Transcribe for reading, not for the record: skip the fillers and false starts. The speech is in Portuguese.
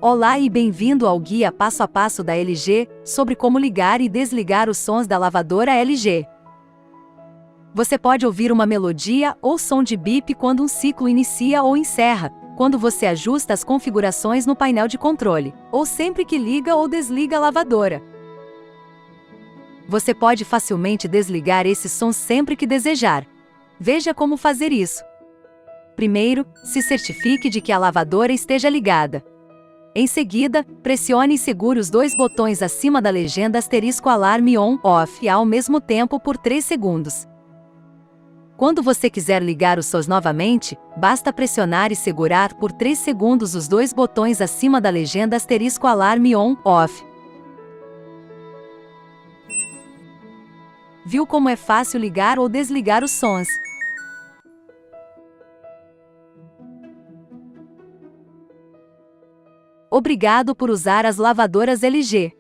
Olá e bem-vindo ao guia passo a passo da LG, sobre como ligar e desligar os sons da lavadora LG. Você pode ouvir uma melodia ou som de bip quando um ciclo inicia ou encerra, quando você ajusta as configurações no painel de controle, ou sempre que liga ou desliga a lavadora. Você pode facilmente desligar esses sons sempre que desejar. Veja como fazer isso. Primeiro, se certifique de que a lavadora esteja ligada. Em seguida, pressione e segure os dois botões acima da legenda *alarme on/off ao mesmo tempo por 3 segundos. Quando você quiser ligar os sons novamente, basta pressionar e segurar por 3 segundos os dois botões acima da legenda *alarme on/off. Viu como é fácil ligar ou desligar os sons? Obrigado por usar as lavadoras LG.